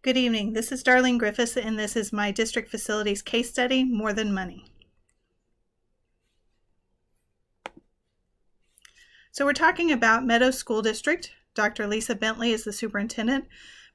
Good evening. This is Darlene Griffiths, and this is my district facilities case study, More Than Money. So we're talking about Meadows School District. Dr. Lisa Bentley is the superintendent.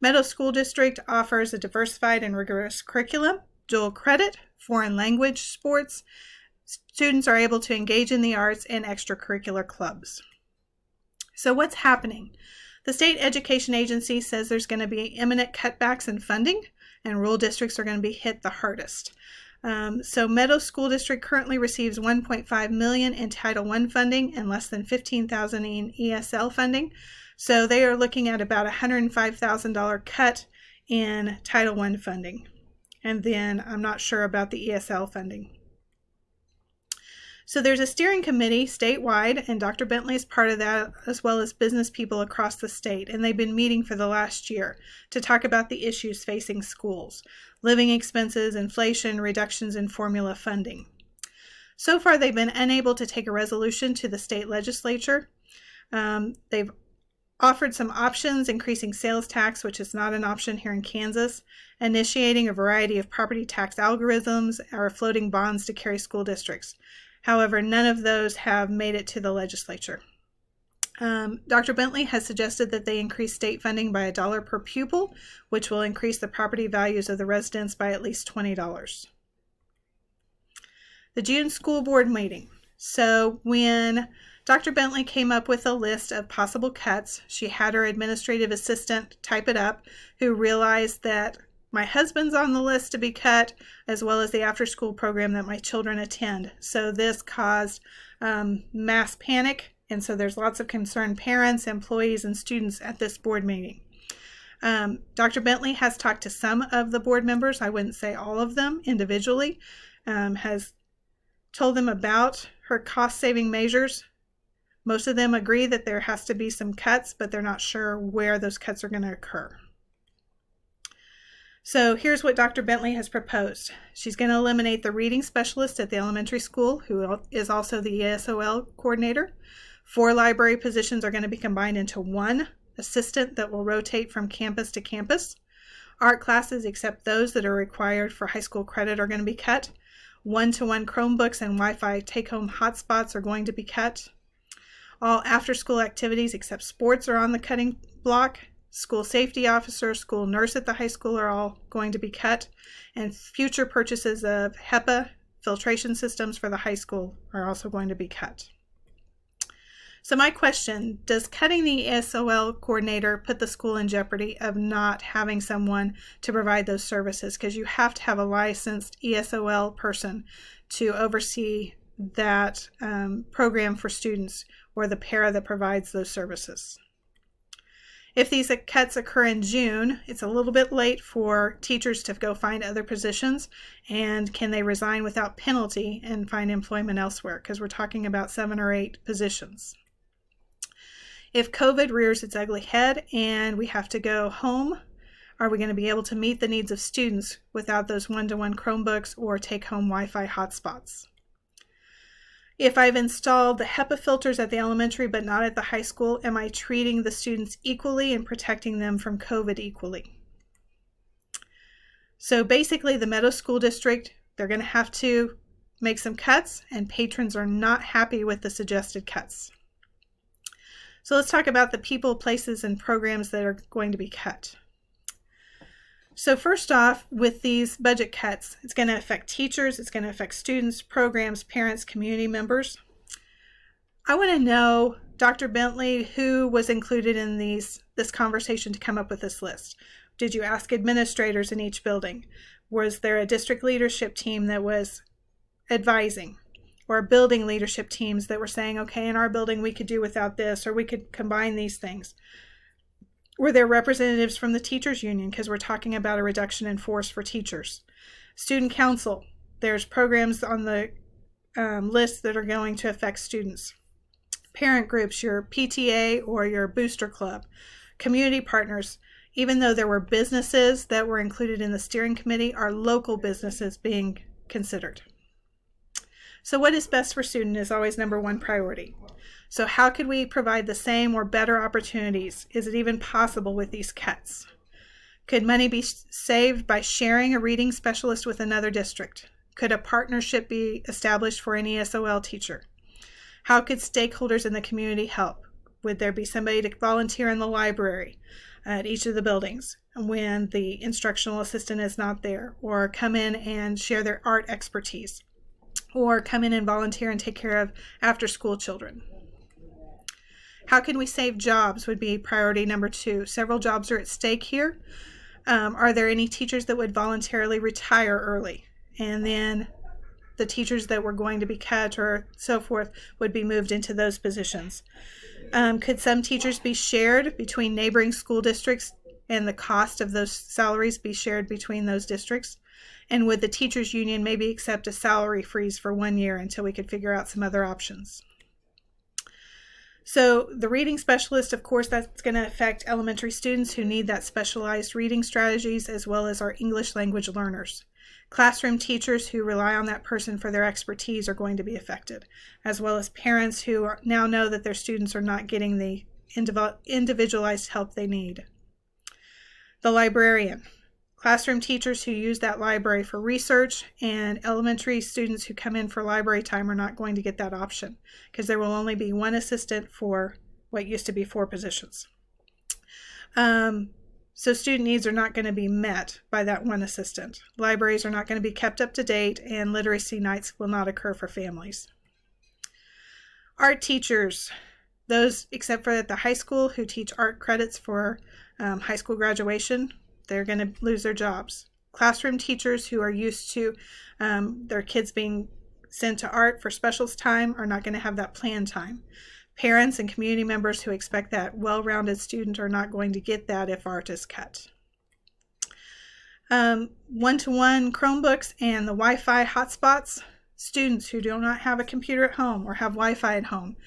Meadows School District offers a diversified and rigorous curriculum, dual credit, foreign language, sports. Students are able to engage in the arts and extracurricular clubs. So what's happening? The state education agency says there's going to be imminent cutbacks in funding, and rural districts are going to be hit the hardest. So Meadows School District currently receives $1.5 million in Title I funding and less than $15,000 in ESL funding. So they are looking at about a $105,000 cut in Title I funding. And then I'm not sure about the ESL funding. So there's a steering committee statewide, and Dr. Bentley is part of that, as well as business people across the state. And they've been meeting for the last year to talk about the issues facing schools: living expenses, inflation, reductions in formula funding. So far, they've been unable to take a resolution to the state legislature. They've offered some options: increasing sales tax, which is not an option here in Kansas, initiating a variety of property tax algorithms, or floating bonds to carry school districts. However, none of those have made it to the legislature. Dr. Bentley has suggested that they increase state funding by $1 per pupil, which will increase the property values of the residents by at least $20. The June school board meeting. So when Dr. Bentley came up with a list of possible cuts, she had her administrative assistant type it up, who realized that my husband's on the list to be cut, as well as the after-school program that my children attend. So this caused mass panic, and so there's lots of concerned parents, employees, and students at this board meeting. Dr. Bentley has talked to some of the board members, I wouldn't say all of them individually, has told them about her cost-saving measures. Most of them agree that there has to be some cuts, but they're not sure where those cuts are going to occur. So here's what Dr. Bentley has proposed. She's going to eliminate the reading specialist at the elementary school, who is also the ESOL coordinator. 4 library positions are going to be combined into 1 assistant that will rotate from campus to campus. Art classes, except those that are required for high school credit, are going to be cut. 1-to-1 Chromebooks and Wi-Fi take-home hotspots are going to be cut. All after-school activities except sports are on the cutting block. School safety officer, school nurse at the high school are all going to be cut, and future purchases of HEPA filtration systems for the high school are also going to be cut. So my question, does cutting the ESOL coordinator put the school in jeopardy of not having someone to provide those services? Because you have to have a licensed ESOL person to oversee that program for students, or the para that provides those services. If these cuts occur in June, it's a little bit late for teachers to go find other positions, and can they resign without penalty and find employment elsewhere? Because we're talking about 7 or 8 positions. If COVID rears its ugly head and we have to go home, are we going to be able to meet the needs of students without those 1-to-1 Chromebooks or take-home Wi-Fi hotspots? If I've installed the HEPA filters at the elementary but not at the high school, am I treating the students equally and protecting them from COVID equally? So basically, the Meadows School District, they're going to have to make some cuts, and patrons are not happy with the suggested cuts. So let's talk about the people, places, and programs that are going to be cut. So first off, with these budget cuts, it's going to affect teachers, it's going to affect students, programs, parents, community members. I want to know, Dr. Bentley, who was included in this conversation to come up with this list. Did you ask administrators in each building? Was there a district leadership team that was advising? Or building leadership teams that were saying, okay, in our building we could do without this, or we could combine these things? Were there representatives from the teachers union, because we're talking about a reduction in force for teachers? Student council, there's programs on the list that are going to affect students. Parent groups, your PTA or your booster club. Community partners, even though there were businesses that were included in the steering committee, are local businesses being considered. So what is best for student is always number 1 priority. So how could we provide the same or better opportunities? Is it even possible with these cuts? Could money be saved by sharing a reading specialist with another district? Could a partnership be established for an ESOL teacher? How could stakeholders in the community help? Would there be somebody to volunteer in the library at each of the buildings when the instructional assistant is not there, or come in and share their art expertise, or come in and volunteer and take care of after-school children? How can we save jobs would be priority number 2. Several jobs are at stake here. Are there any teachers that would voluntarily retire early? And then the teachers that were going to be cut or so forth would be moved into those positions. Could some teachers be shared between neighboring school districts and the cost of those salaries be shared between those districts? And would the teachers union maybe accept a salary freeze for 1 year until we could figure out some other options? So the reading specialist, of course, that's going to affect elementary students who need that specialized reading strategies, as well as our English language learners. Classroom teachers who rely on that person for their expertise are going to be affected, as well as parents who now know that their students are not getting the individualized help they need. The librarian. Classroom teachers who use that library for research, and elementary students who come in for library time are not going to get that option because there will only be 1 assistant for what used to be 4 positions. So student needs are not going to be met by that 1 assistant. Libraries are not going to be kept up to date, and literacy nights will not occur for families. Art teachers, those except for at the high school who teach art credits for high school graduation, they're going to lose their jobs. Classroom teachers who are used to their kids being sent to art for specials time are not going to have that planned time. Parents and community members who expect that well-rounded student are not going to get that if art is cut. One-to-one Chromebooks and the Wi-Fi hotspots, students who do not have a computer at home or have Wi-Fi at home.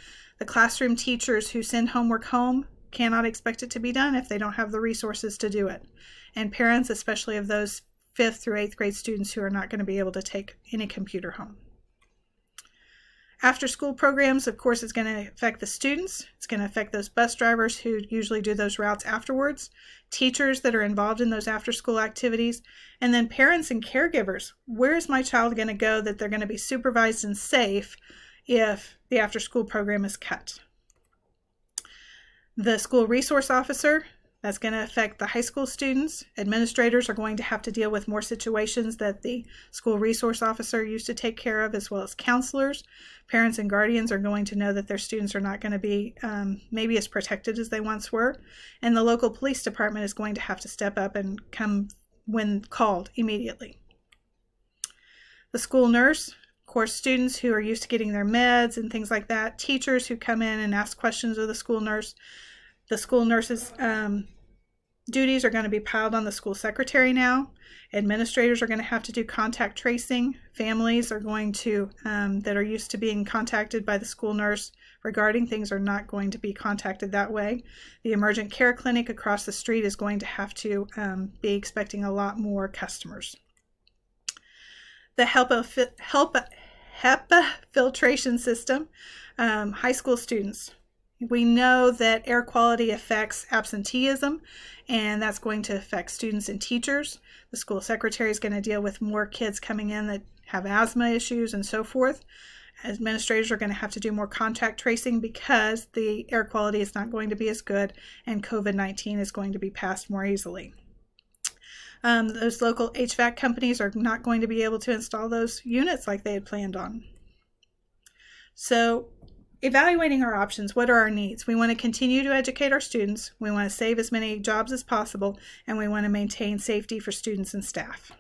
The classroom teachers who send homework home cannot expect it to be done if they don't have the resources to do it. And parents, especially of those 5th through 8th grade students who are not going to be able to take any computer home. After school programs, of course, is going to affect the students. It's going to affect those bus drivers who usually do those routes afterwards, teachers that are involved in those after school activities, and then parents and caregivers. Where is my child going to go that they're going to be supervised and safe if the after school program is cut? The school resource officer, that's going to affect the high school students. Administrators are going to have to deal with more situations that the school resource officer used to take care of, as well as counselors. Parents and guardians are going to know that their students are not going to be maybe as protected as they once were. And the local police department is going to have to step up and come when called immediately. The school nurse, of course, students who are used to getting their meds and things like that. Teachers who come in and ask questions of the school nurse. The school nurse's duties are going to be piled on the school secretary now. Administrators are going to have to do contact tracing. Families are going to, that are used to being contacted by the school nurse regarding things, are not going to be contacted that way. The emergent care clinic across the street is going to have to be expecting a lot more customers. The HEPA filtration system, high school students. We know that air quality affects absenteeism, and that's going to affect students and teachers. The school secretary is going to deal with more kids coming in that have asthma issues and so forth. Administrators are going to have to do more contact tracing because the air quality is not going to be as good, and COVID-19 is going to be passed more easily. Those local HVAC companies are not going to be able to install those units like they had planned on. So, evaluating our options, what are our needs? We want to continue to educate our students, we want to save as many jobs as possible, and we want to maintain safety for students and staff.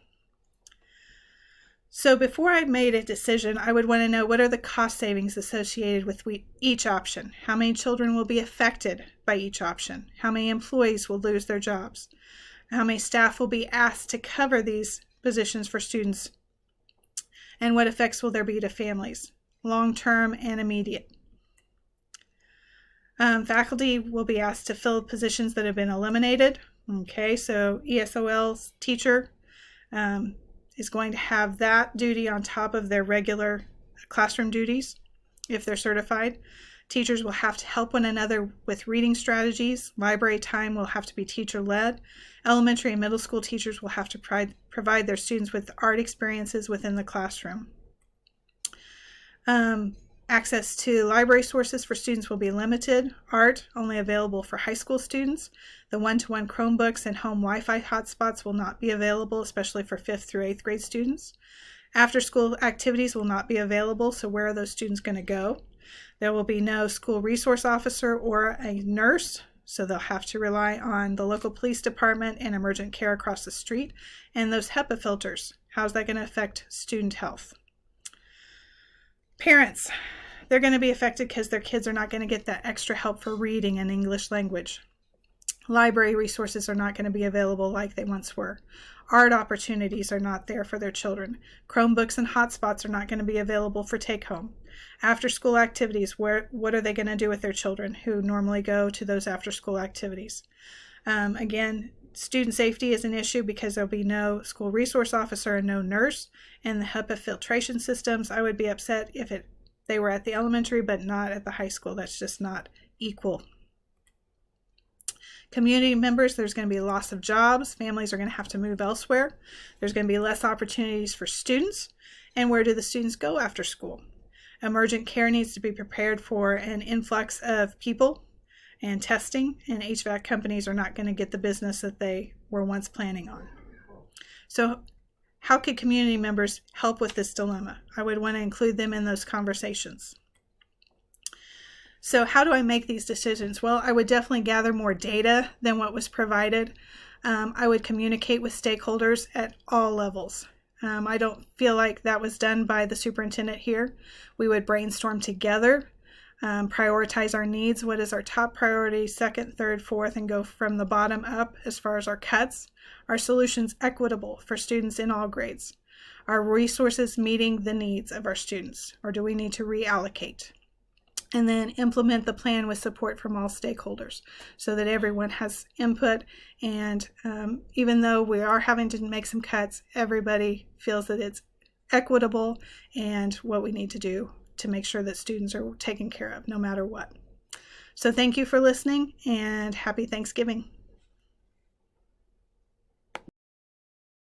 So before I made a decision, I would want to know what are the cost savings associated with each option? How many children will be affected by each option? How many employees will lose their jobs? How many staff will be asked to cover these positions for students? And what effects will there be to families, long-term and immediate? Faculty will be asked to fill positions that have been eliminated. Okay, so ESOL's teacher is going to have that duty on top of their regular classroom duties if they're certified. Teachers will have to help one another with reading strategies. Library time will have to be teacher-led. Elementary and middle school teachers will have to provide their students with art experiences within the classroom. Access to library sources for students will be limited. Art only available for high school students. The one-to-one Chromebooks and home Wi-Fi hotspots will not be available, especially for 5th through 8th grade students. After-school activities will not be available, so where are those students going to go? There will be no school resource officer or a nurse, so they'll have to rely on the local police department and emergent care across the street. And those HEPA filters, how's that going to affect student health? Parents, they're going to be affected because their kids are not going to get that extra help for reading and English language. Library resources are not going to be available like they once were. Art opportunities are not there for their children. Chromebooks and hotspots are not going to be available for take-home. After-school activities, what are they going to do with their children who normally go to those after-school activities? Again, student safety is an issue because there'll be no school resource officer and no nurse. And the HEPA filtration systems, I would be upset if they were at the elementary but not at the high school. That's just not equal. Community members, there's going to be a loss of jobs. Families are going to have to move elsewhere. There's going to be less opportunities for students. And where do the students go after school? Emergent care needs to be prepared for an influx of people and testing, and HVAC companies are not going to get the business that they were once planning on. So how could community members help with this dilemma? I would want to include them in those conversations. So how do I make these decisions? Well, I would definitely gather more data than what was provided. I would communicate with stakeholders at all levels. I don't feel like that was done by the superintendent here. We would brainstorm together, prioritize our needs. What is our top priority, second, third, fourth, and go from the bottom up as far as our cuts. Are solutions equitable for students in all grades? Are resources meeting the needs of our students, or do we need to reallocate? And then implement the plan with support from all stakeholders so that everyone has input. And even though we are having to make some cuts, everybody feels that it's equitable and what we need to do to make sure that students are taken care of no matter what. So thank you for listening and happy Thanksgiving.